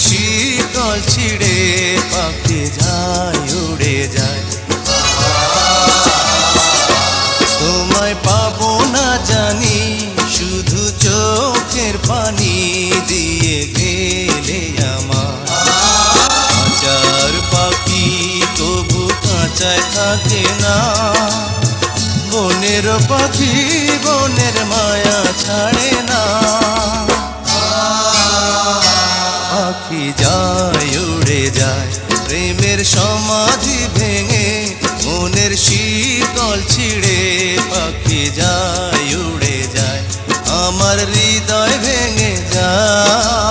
শীতল ছিঁড়ে পাখি যায় উড়ে যায়। তোমায় পাবো না জানি, শুধু চোখের পানি দিয়ে গেলে আমার। খাঁচার পাখি তবু খাঁচায় থাকে না, বনের পাখি বনের মায়া ছাড়ে না। পাখি যায় উড়ে যায় প্রেমের সমাধি ভেঙে, মনের শীতল ছিঁড়ে পাখি যায় উড়ে যায়, আমার হৃদয় ভেঙে যায়।